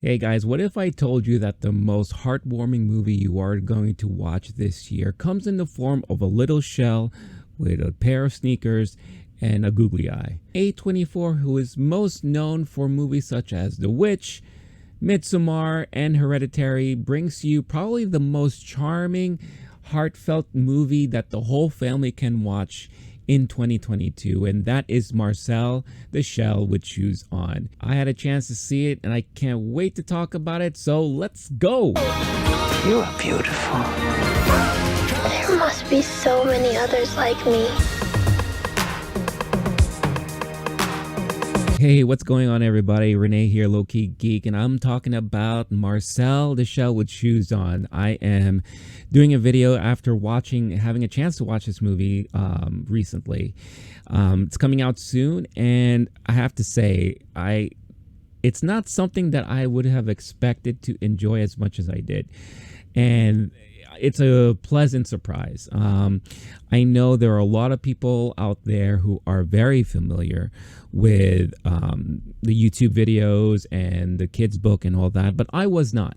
Hey guys, what if I told you that the most heartwarming movie you are going to watch this year comes in the form of a little shell with a pair of sneakers and a googly eye? A24, who is most known for movies such as The Witch, Midsommar, and Hereditary, brings you probably the most charming, heartfelt movie that the whole family can watch in 2022, and that is Marcel, the Shell with Shoes On. I had a chance to see it and I can't wait to talk about it, so let's go. You are beautiful. There must be so many others like me. Hey, what's going on everybody? Renee here, LOWKEY Geek, and I'm talking about Marcel, the Shell with Shoes On. I am doing a video after having a chance to watch this movie recently. It's coming out soon, and I have to say, it's not something that I would have expected to enjoy as much as I did. And it's a pleasant surprise. I know there are a lot of people out there who are very familiar with the YouTube videos and the kids book and all that, but I was not.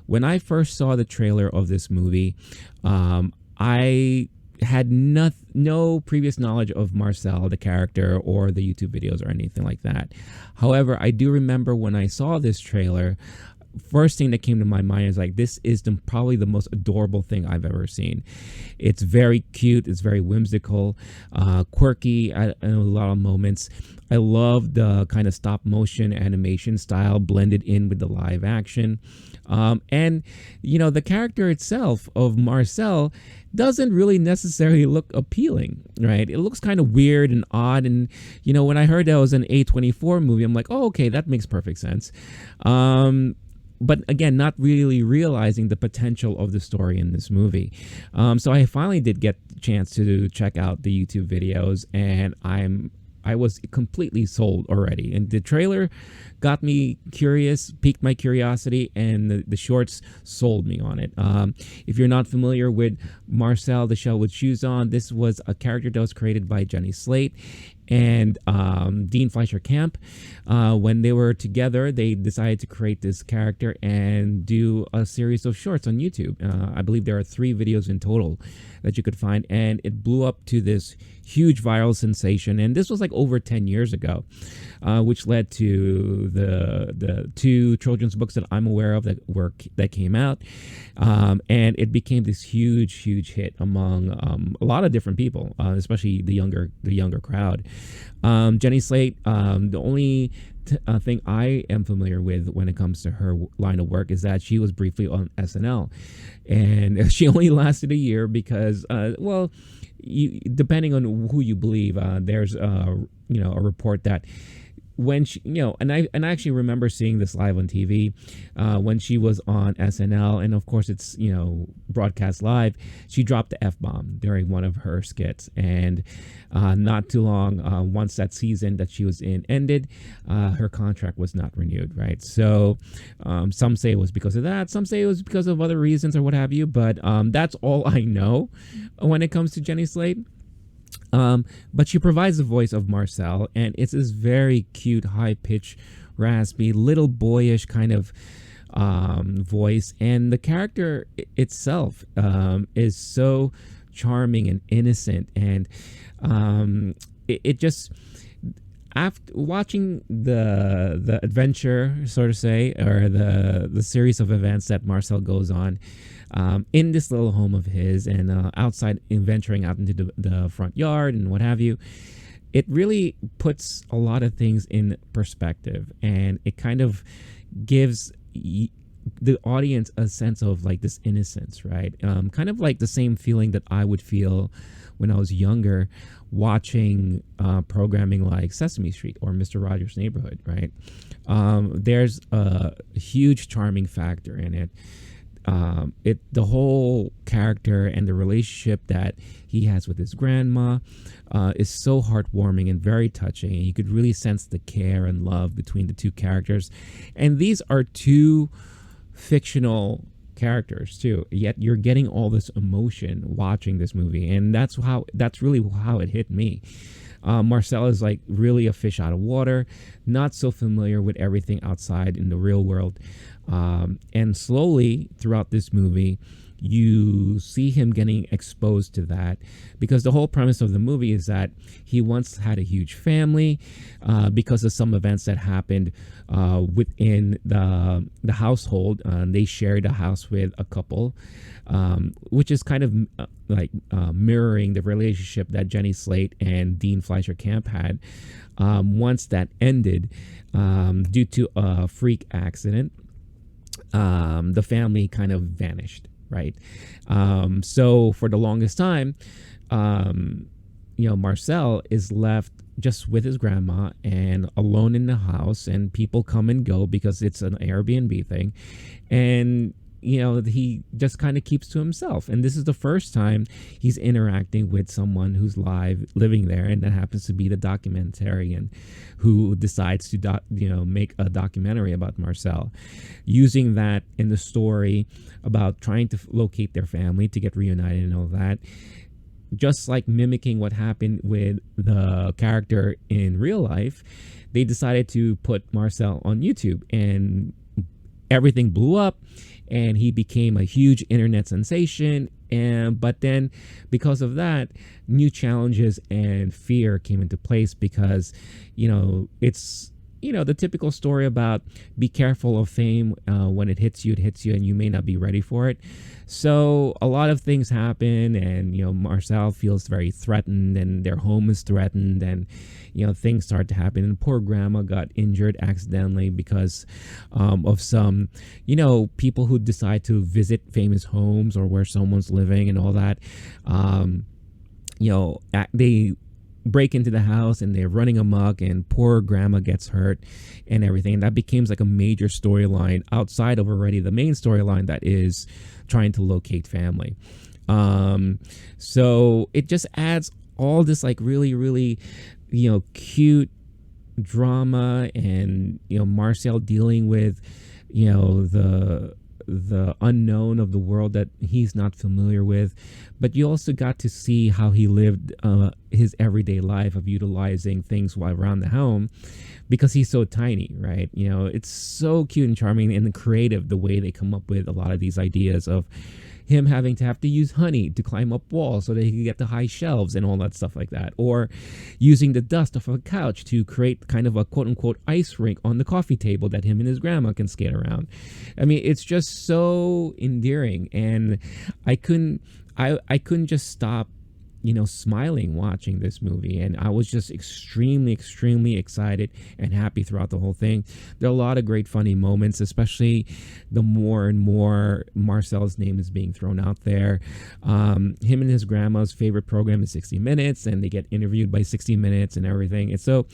When I first saw the trailer of this movie, I had no previous knowledge of Marcel, the character, or the YouTube videos or anything like that. However, I do remember when I saw this trailer, first thing that came to my mind is like, this is probably the most adorable thing I've ever seen. It's very cute, it's very whimsical, quirky in a lot of moments. I love the kind of stop motion animation style blended in with the live action. And you know, the character itself of Marcel doesn't really necessarily look appealing, right? It looks kind of weird and odd, and you know, when I heard that was an A24 movie, I'm like, oh, okay, that makes perfect sense. But again, not really realizing the potential of the story in this movie. So I finally did get the chance to check out the YouTube videos, and I was completely sold already. And the trailer got me curious, piqued my curiosity, and the shorts sold me on it. If you're not familiar with Marcel, the Shell with Shoes On, this was a character that was created by Jenny Slate and Dean Fleischer Camp. When they were together, they decided to create this character and do a series of shorts on YouTube. I believe there are 3 videos in total that you could find, and it blew up to this huge viral sensation. And this was like over 10 years ago, which led to the 2 children's books that I'm aware of that came out, and it became this huge hit among a lot of different people, especially the younger crowd. Jenny Slate, the only thing I am familiar with when it comes to her line of work is that she was briefly on SNL, and she only lasted a year because, well, depending on who you believe, there's a report that when she, and I actually remember seeing this live on TV when she was on SNL, and of course it's broadcast live. She dropped the F-bomb during one of her skits, and not too long once that season that she was in ended, her contract was not renewed. Right, so some say it was because of that, some say it was because of other reasons or what have you. But that's all I know when it comes to Jenny Slate. But she provides the voice of Marcel, and it's this very cute, high-pitched, raspy, little boyish kind of voice. And the character itself is so charming and innocent, and it just, after watching the adventure, so to say, or the series of events that Marcel goes on in this little home of his, and outside, in venturing out into the front yard and what have you, it really puts a lot of things in perspective, and it kind of gives the audience a sense of like this innocence, right? Kind of like the same feeling that I would feel when I was younger watching programming like Sesame Street or Mr. Rogers' Neighborhood, right? There's a huge charming factor in it. The whole character and the relationship that he has with his grandma is so heartwarming and very touching, and you could really sense the care and love between the 2 characters. And these are 2 fictional characters too, yet you're getting all this emotion watching this movie, and that's really how it hit me. Marcel is like really a fish out of water, not so familiar with everything outside in the real world. And slowly throughout this movie, you see him getting exposed to that, because the whole premise of the movie is that he once had a huge family because of some events that happened within the household. They shared a house with a couple, which is kind of mirroring the relationship that Jenny Slate and Dean Fleischer Camp had. Once that ended due to a freak accident, the family kind of vanished. Right. So for the longest time, Marcel is left just with his grandma and alone in the house, and people come and go because it's an Airbnb thing. And he just kind of keeps to himself. And this is the first time he's interacting with someone who's living there, and that happens to be the documentarian who decides to make a documentary about Marcel, using that in the story about trying to locate their family to get reunited and all that. Just like mimicking what happened with the character in real life, they decided to put Marcel on YouTube, and everything blew up. And he became a huge internet sensation. But then because of that, new challenges and fear came into place, because, it's, the typical story about be careful of fame. When it hits you, and you may not be ready for it. So a lot of things happen, and, Marcel feels very threatened, and their home is threatened, and, things start to happen. And poor grandma got injured accidentally because of some, people who decide to visit famous homes or where someone's living and all that. They break into the house and they're running amok, and poor grandma gets hurt and everything. And that becomes like a major storyline outside of already the main storyline that is trying to locate family. So it just adds all this like really, really, cute drama, and, Marcel dealing with, the unknown of the world that he's not familiar with. But you also got to see how he lived his everyday life of utilizing things while around the home, because he's so tiny, right? It's so cute and charming and creative the way they come up with a lot of these ideas of him having to use honey to climb up walls so that he can get to high shelves and all that stuff like that, or using the dust of a couch to create kind of a quote-unquote ice rink on the coffee table that him and his grandma can skate around. I mean, it's just so endearing, and I couldn't just stop smiling watching this movie. And I was just extremely, extremely excited and happy throughout the whole thing. There are a lot of great funny moments, especially the more and more Marcel's name is being thrown out there. Him and his grandma's favorite program is 60 Minutes, and they get interviewed by 60 Minutes and everything. And so,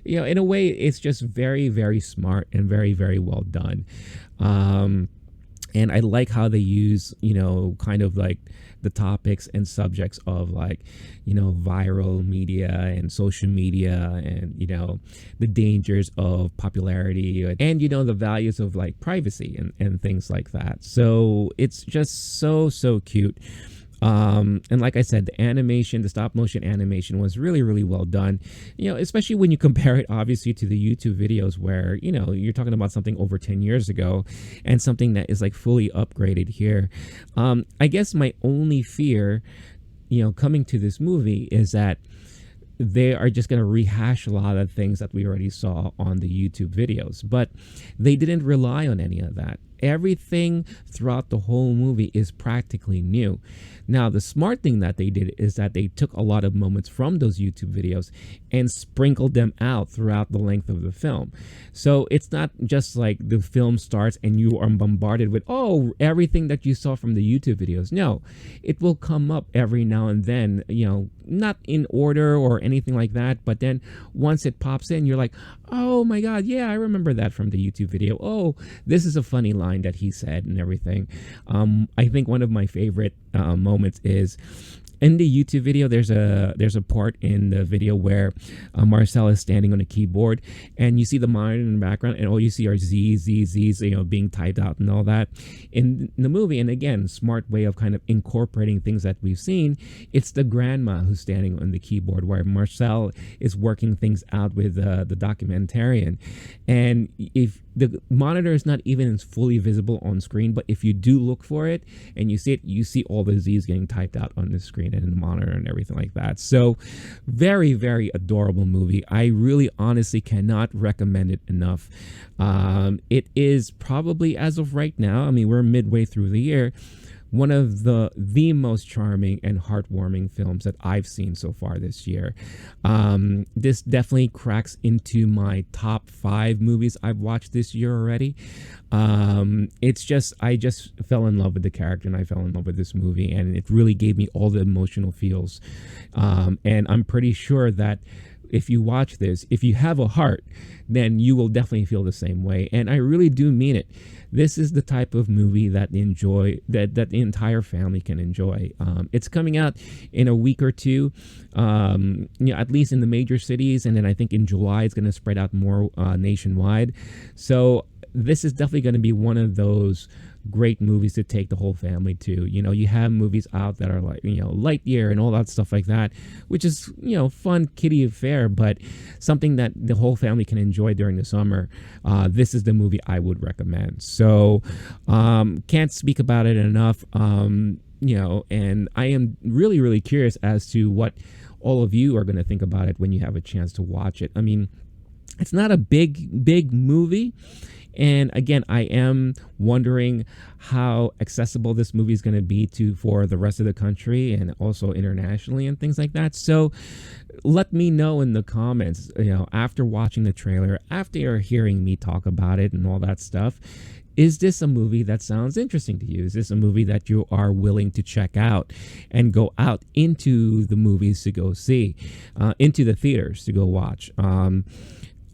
in a way, it's just very, very smart and very, very well done. And I like how they use, kind of like the topics and subjects of like, viral media and social media, and, the dangers of popularity, and, the values of like privacy and things like that. So it's just so, so cute. And like I said, the stop motion animation was really, really well done, especially when you compare it obviously to the YouTube videos where, you're talking about something over 10 years ago and something that is like fully upgraded here. I guess my only fear, coming to this movie is that they are just going to rehash a lot of things that we already saw on the YouTube videos, but they didn't rely on any of that. Everything throughout the whole movie is practically new. Now, the smart thing that they did is that they took a lot of moments from those YouTube videos and sprinkled them out throughout the length of the film. So it's not just like the film starts and you are bombarded with, everything that you saw from the YouTube videos. No, it will come up every now and then, not in order or anything like that. But then once it pops in, you're like, oh my God, yeah, I remember that from the YouTube video. Oh, this is a funny line that he said and everything. I think one of my favorite moments is in the YouTube video, there's a part in the video where Marcel is standing on a keyboard, and you see the monitor in the background, and all you see are Z's, being typed out and all that. In the movie, and again, smart way of kind of incorporating things that we've seen, it's the grandma who's standing on the keyboard, where Marcel is working things out with the documentarian. And if the monitor is not even fully visible on screen, but if you do look for it and you see it, you see all the Z's getting typed out on the screen and in the monitor and everything like that. So very, very adorable movie. I really honestly cannot recommend it enough. It is probably, as of right now, I mean, we're midway through the year, one of the most charming and heartwarming films that I've seen so far this year. This definitely cracks into my top 5 movies I've watched this year already. It's just, I just fell in love with the character, and I fell in love with this movie, and it really gave me all the emotional feels. And I'm pretty sure that if you watch this, if you have a heart, then you will definitely feel the same way. And I really do mean it. This is the type of movie that the entire family can enjoy. It's coming out in a week or two, at least in the major cities, and then I think in July it's going to spread out more nationwide. So this is definitely going to be one of those great movies to take the whole family to. You have movies out that are like, Lightyear and all that stuff like that, which is, fun kiddie affair, but something that the whole family can enjoy during the summer. This is the movie I would recommend. So can't speak about it enough. And I am really, really curious as to what all of you are going to think about it when you have a chance to watch it. I mean, it's not a big movie. And again, I am wondering how accessible this movie is going to be for the rest of the country and also internationally and things like that. So let me know in the comments, after watching the trailer, after you're hearing me talk about it and all that stuff, is this a movie that sounds interesting to you? Is this a movie that you are willing to check out and go out into the movies to go see, into the theaters to go watch?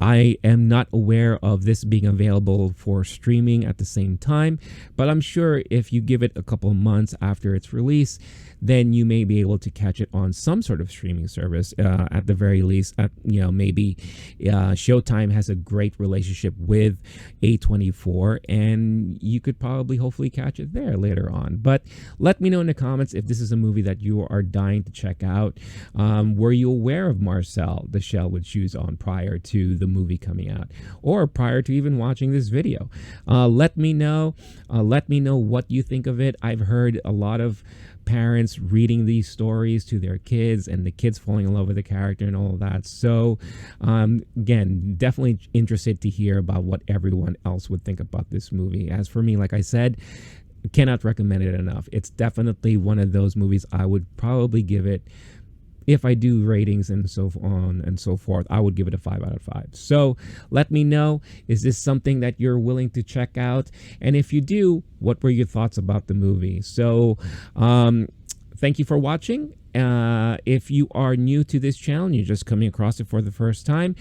I am not aware of this being available for streaming at the same time, but I'm sure if you give it a couple months after its release, then you may be able to catch it on some sort of streaming service. At the very least, maybe Showtime has a great relationship with A24, and you could probably hopefully catch it there later on. But let me know in the comments if this is a movie that you are dying to check out. Were you aware of Marcel, the shell with shoes on, prior to the movie coming out, or prior to even watching this video? Let me know. Let me know what you think of it. I've heard a lot of parents reading these stories to their kids and the kids falling in love with the character and all of that. So again, definitely interested to hear about what everyone else would think about this movie. As for me, like I said, cannot recommend it enough. It's definitely one of those movies I would probably give it, if I do ratings and so on and so forth, I would give it a 5 out of 5. So let me know, is this something that you're willing to check out? And if you do, what were your thoughts about the movie? So thank you for watching. If you are new to this channel and you're just coming across it for the first time,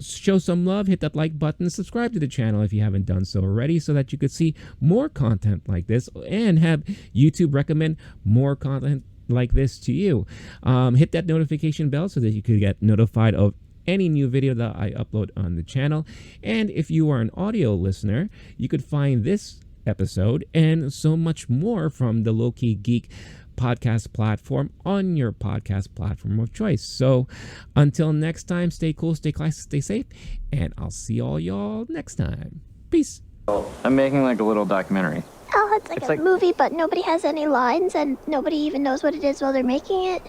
show some love, hit that like button, subscribe to the channel if you haven't done so already, so that you could see more content like this and have YouTube recommend more content like this to you. Hit that notification bell so that you could get notified of any new video that I upload on the channel. And if you are an audio listener, you could find this episode and so much more from the LOWKEY GEEK podcast platform on your podcast platform of choice. So until next time, stay cool, stay classy, stay safe, and I'll see all y'all next time. Peace. I'm making like a little documentary. Oh, it's like a movie, but nobody has any lines and nobody even knows what it is while they're making it.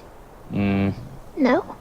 No?